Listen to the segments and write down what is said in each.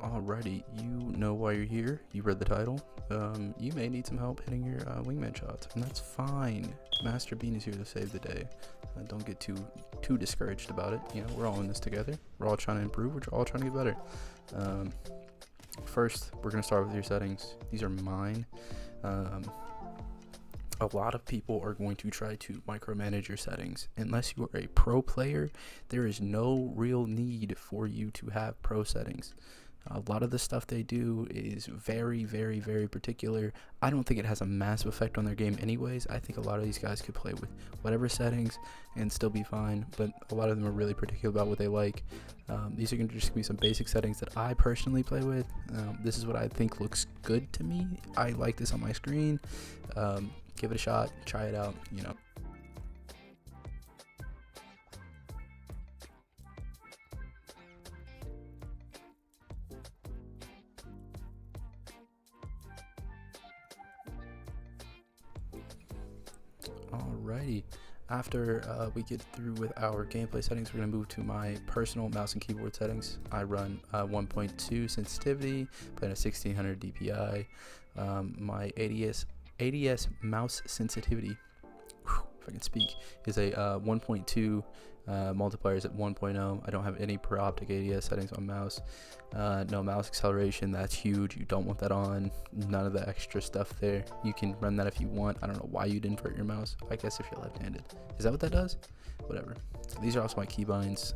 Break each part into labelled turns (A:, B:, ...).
A: Alrighty, you know why you're here. You read the title. You may need some help hitting your wingman shots, and that's fine. Master Bean is here to save the day. Don't get too discouraged about it. You know, we're all in this together. We're all trying to improve. We're all trying to get better. First, we're gonna start with your settings. These are mine. A lot of people are going to try to micromanage your settings. Unless you are a pro player, there is no real need for you to have pro settings. A lot of the stuff they do is very, very, very particular. I don't think it has a massive effect on their game anyways. I think a lot of these guys could play with whatever settings and still be fine, but a lot of them are really particular about what they like. These are going to just be some basic settings that I personally play with. This is what I think looks good to me. I like this on my screen. Give it a shot, try it out, you know. Alrighty, after we get through with our gameplay settings, we're going to move to my personal mouse and keyboard settings. I run 1.2 sensitivity, playing a 1600 DPI. My ADS mouse sensitivity, if I can speak, is a 1.2. Multipliers at 1.0. I don't have any per optic ADS settings on mouse. No mouse acceleration, that's huge. You don't want that on. None of the extra stuff there. You can run that if you want. I don't know why you'd invert your mouse. I guess if you're left-handed. Is that what that does? Whatever. These are also my keybinds.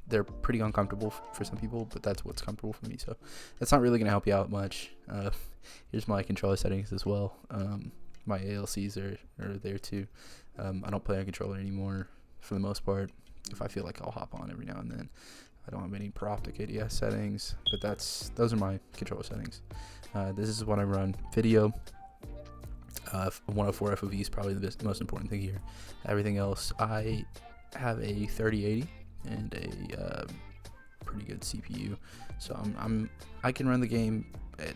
A: They're pretty uncomfortable for some people, but that's what's comfortable for me. So that's not really going to help you out much. Here's my controller settings as well. My ALCs are there too. I don't play on controller anymore. For the most part, if I feel like I'll hop on every now and then. I don't have any per optic ADS settings, but those are my controller settings. This is what I run. Video, 104 FOV is probably the most important thing here. Everything else, I have a 3080 and a pretty good CPU, so I can run the game at,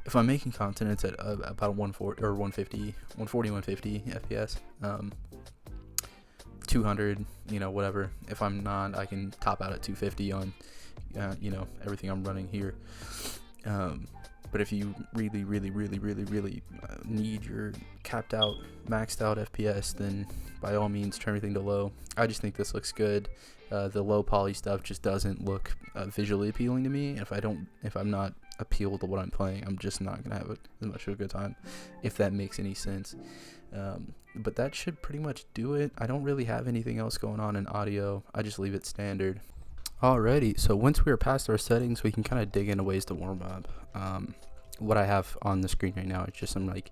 A: if I'm making content, it's at about 140 or 150 FPS. 200, you know, whatever. If I'm not, I can top out at 250 on, you know, everything I'm running here. But if you really need your capped out, maxed out FPS, then by all means turn everything to low. I just think this looks good. The low poly stuff just doesn't look visually appealing to me. If I'm not appealed to what I'm playing, I'm just not gonna have as much of a good time, if that makes any sense. But that should pretty much do it. I don't really have anything else going on in audio. I just leave it standard. Alrighty, so once we are past our settings, we can kind of dig into ways to warm up. What I have on the screen right now is just some like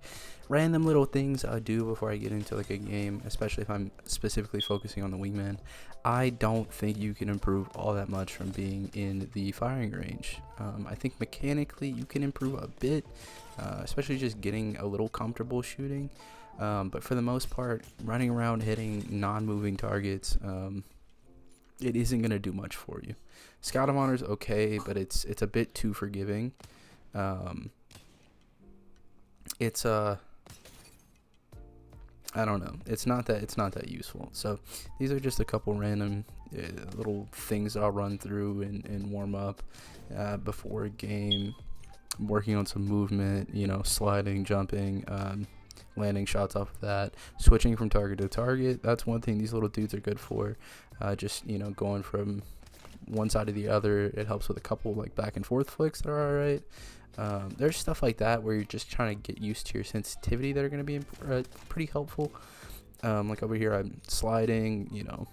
A: random little things I do before I get into like a game, especially if I'm specifically focusing on the wingman. I don't think you can improve all that much from being in the firing range. I think mechanically you can improve a bit, especially just getting a little comfortable shooting. But for the most part, running around hitting non-moving targets, it isn't going to do much for you. Scout of Honor is okay, but it's a bit too forgiving. I don't know. It's not that useful. So these are just a couple random little things that I'll run through and warm up before a game. I'm working on some movement, you know, sliding, jumping, landing shots off of that, switching from target to target. That's one thing these little dudes are good for. Just, you know, going from one side to the other. It helps with a couple like back and forth flicks that are alright. There's stuff like that where you're just trying to get used to your sensitivity that are going to be pretty helpful. Like over here, I'm sliding, you know,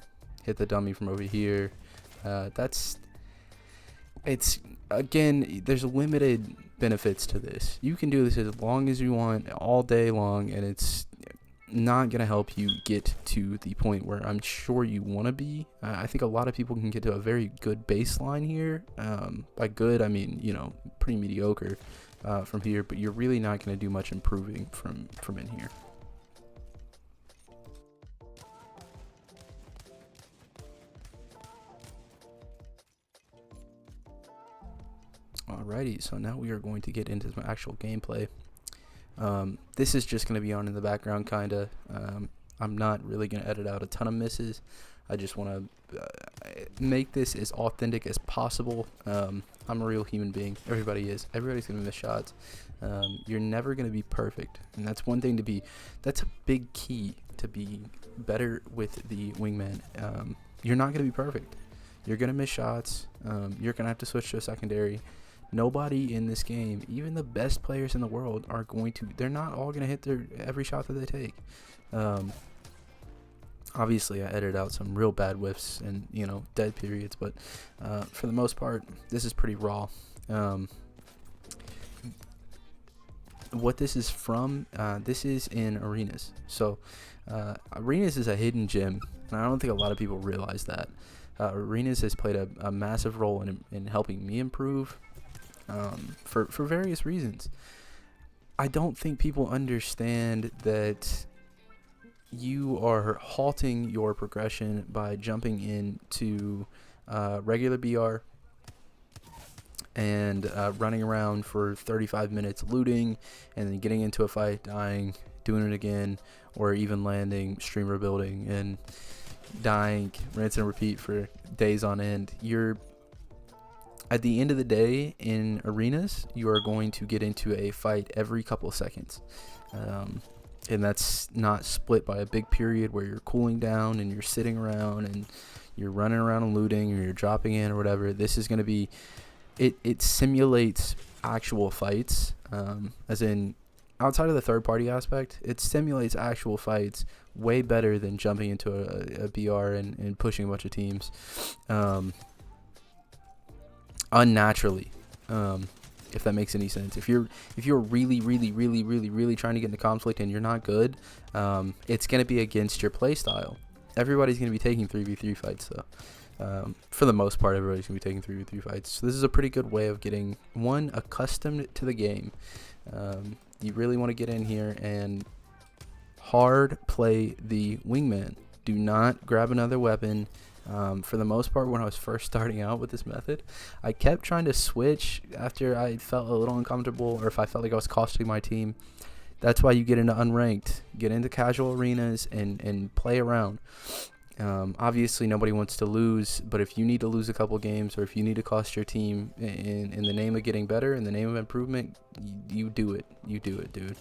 A: hit the dummy from over here. It's again, there's limited benefits to this. You can do this as long as you want, all day long, and it's not going to help you get to the point where I'm sure you want to be. I think a lot of people can get to a very good baseline here. By good, I mean, you know, pretty mediocre from here, but you're really not going to do much improving from in here. Alrighty, so now we are going to get into some actual gameplay. This is just going to be on in the background, kind of. I'm not really going to edit out a ton of misses. I just want to make this as authentic as possible. I'm a real human being. Everybody is. Everybody's gonna miss shots. You're never gonna be perfect, and that's one thing to be. That's a big key to be better with the wingman. You're not gonna be perfect. You're gonna miss shots. You're gonna have to switch to a secondary. Nobody in this game, even the best players in the world, are going to. They're not all gonna hit their every shot that they take. Obviously, I edited out some real bad whiffs and dead periods, but for the most part, this is pretty raw. What this is from, this is in arenas. So arenas is a hidden gem, and I don't think a lot of people realize that. Arenas has played a massive role in helping me improve for various reasons. I don't think people understand that you are halting your progression by jumping into regular BR and running around for 35 minutes looting, and then getting into a fight, dying, doing it again, or even landing, streamer building, and dying, rinse and repeat for days on end. You're at the end of the day in arenas, you are going to get into a fight every couple of seconds. And that's not split by a big period where you're cooling down and you're sitting around and you're running around and looting, or you're dropping in or whatever. This is going to be, it simulates actual fights, as in outside of the third party aspect, it simulates actual fights way better than jumping into a BR and pushing a bunch of teams unnaturally. If that makes any sense. If you're really trying to get into conflict and you're not good, it's going to be against your play style. Everybody's going to be taking 3v3 fights, though. For the most part, everybody's going to be taking 3v3 fights. So this is a pretty good way of getting, one, accustomed to the game. You really want to get in here and hard play the wingman. Do not grab another weapon. For the most part, when I was first starting out with this method, I kept trying to switch after I felt a little uncomfortable, or if I felt like I was costing my team. That's why you get into unranked, get into casual arenas, and play around. Obviously, nobody wants to lose, but if you need to lose a couple games, or if you need to cost your team in the name of getting better, in the name of improvement, you do it. You do it, dude.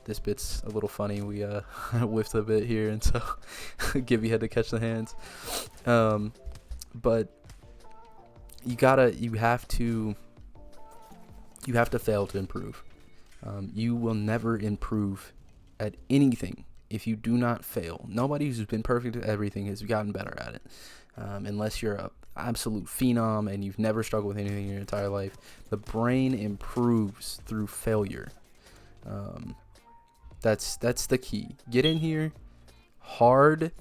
A: This bit's a little funny. We whiffed a bit here, and so Gibby had to catch the hands. But you have to fail to improve. You will never improve at anything if you do not fail. Nobody who's been perfect at everything has gotten better at it, unless you're a absolute phenom and you've never struggled with anything in your entire life. The brain improves through failure. That's the key. Get in here, hard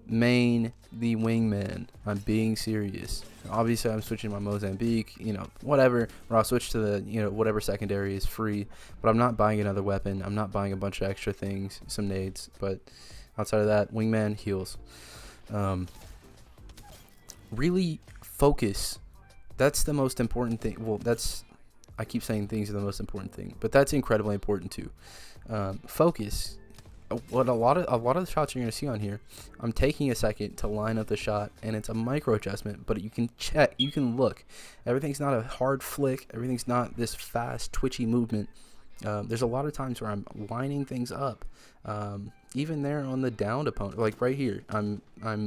A: main the wingman. I'm being serious. Obviously, I'm switching my Mozambique, whatever. Or I'll switch to the, whatever secondary is free. But I'm not buying another weapon. I'm not buying a bunch of extra things, some nades. But outside of that, wingman heals. Really focus. That's the most important thing. Well, I keep saying things are the most important thing, but that's incredibly important too. Focus. What a lot of the shots you're going to see on here, I'm taking a second to line up the shot, and it's a micro adjustment, but you can check, you can look. Everything's not a hard flick. Everything's not this fast, twitchy movement. There's a lot of times where I'm lining things up. Even there on the downed opponent, like right here, I'm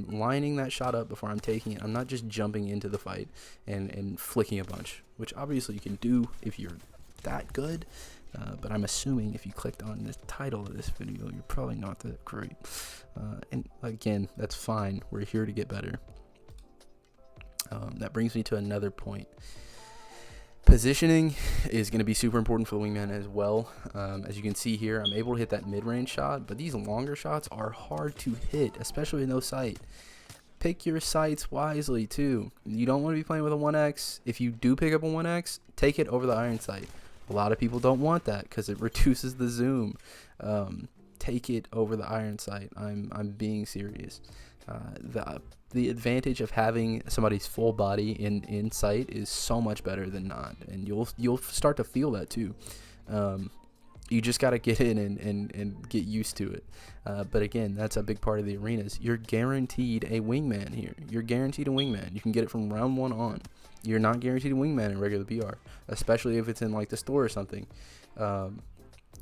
A: lining that shot up before I'm taking it. I'm not just jumping into the fight and flicking a bunch, which obviously you can do if you're that good. But I'm assuming if you clicked on the title of this video, you're probably not that great. And again, that's fine. We're here to get better. That brings me to another point. Positioning is going to be super important for the wingman as well. As you can see here, I'm able to hit that mid-range shot, but these longer shots are hard to hit, especially with no sight. Pick your sights wisely too. You don't want to be playing with a 1x. If you do pick up a 1x, take it over the iron sight. A lot of people don't want that because it reduces the zoom. Take it over the iron sight. I'm being serious. The advantage of having somebody's full body in sight is so much better than not, and you'll start to feel that too. You just got to get in and get used to it. But again, that's a big part of the arenas. You're guaranteed a wingman here. You're guaranteed a wingman. You can get it from round 1 on. You're not guaranteed a wingman in regular BR, especially if it's in like the store or something.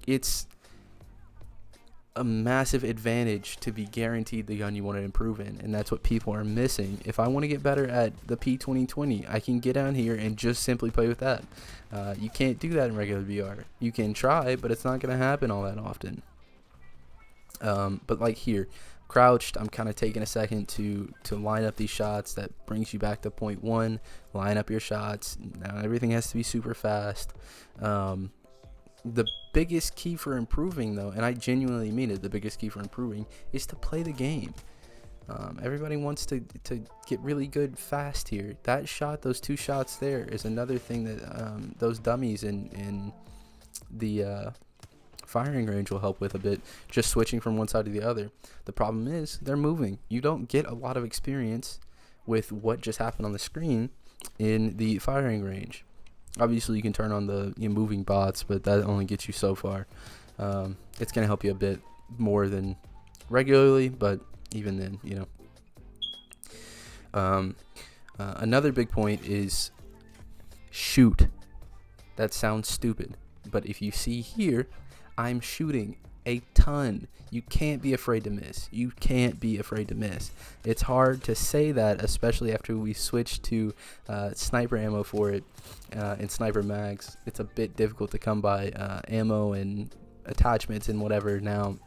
A: It's a massive advantage to be guaranteed the gun you want to improve in, and that's what people are missing. If I want to get better at the P2020, I can get down here and just simply play with that. You can't do that in regular VR. You can try, but it's not going to happen all that often. But like here, crouched, I'm kind of taking a second to line up these shots. That brings you back to point 1. Line up your shots. Now everything has to be super fast. The biggest key for improving, though, and I genuinely mean it, the biggest key for improving is to play the game. Everybody wants to get really good fast here. That shot, those 2 shots there, is another thing that those dummies in the firing range will help with a bit, just switching from one side to the other. The problem is they're moving. You don't get a lot of experience with what just happened on the screen in the firing range. Obviously, you can turn on the moving bots, but that only gets you so far. It's going to help you a bit more than regularly, but even then, another big point is shoot. That sounds stupid, but if you see here, I'm shooting a ton. You can't be afraid to miss. You can't be afraid to miss. It's hard to say that, especially after we switched to sniper ammo for it and sniper mags. It's a bit difficult to come by ammo and attachments and whatever now.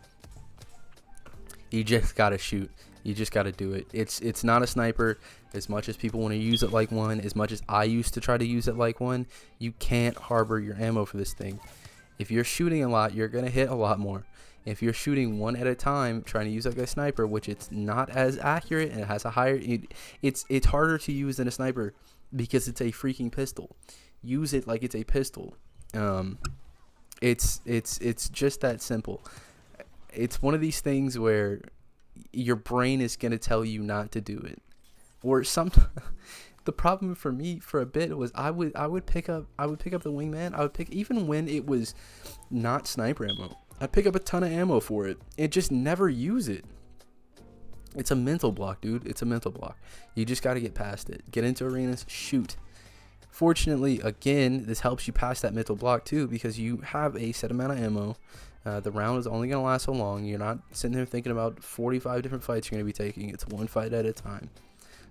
A: You just gotta shoot. You just gotta do it. It's not a sniper. As much as people want to use it like one, as much as I used to try to use it like one, you can't harbor your ammo for this thing. If you're shooting a lot, you're gonna hit a lot more. If you're shooting one at a time, trying to use like a sniper, which it's not as accurate and it has a higher, it's harder to use than a sniper because it's a freaking pistol. Use it like it's a pistol. It's just that simple. It's one of these things where your brain is gonna tell you not to do it, or the problem for me for a bit was I would pick up the Wingman. I would pick, even when it was not sniper ammo, I'd pick up a ton of ammo for it and just never use it. It's a mental block, dude. It's a mental block. You just got to get past it. Get into arenas, shoot. Fortunately, again, this helps you pass that mental block too, because you have a set amount of ammo. The round is only going to last so long. You're not sitting there thinking about 45 different fights you're going to be taking. It's one fight at a time.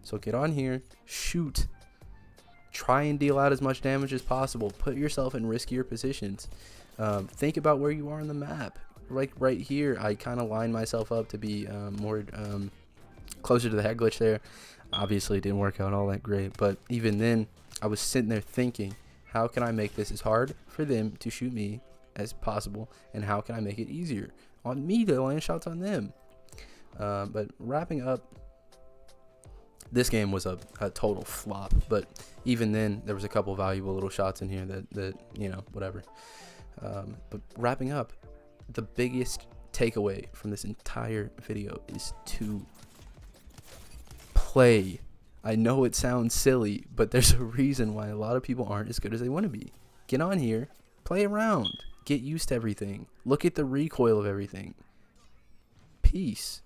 A: So get on here, shoot, try and deal out as much damage as possible. Put yourself in riskier positions. Think about where you are on the map. Like right here, I kind of lined myself up to be more closer to the head glitch there. Obviously, it didn't work out all that great, but even then, I was sitting there thinking, how can I make this as hard for them to shoot me as possible, and how can I make it easier on me to land shots on them? But wrapping up, this game was a total flop, but even then there was a couple valuable little shots in here that whatever. But wrapping up, the biggest takeaway from this entire video is to play. I know it sounds silly, but there's a reason why a lot of people aren't as good as they want to be. Get on here, play around, get used to everything, look at the recoil of everything. Peace.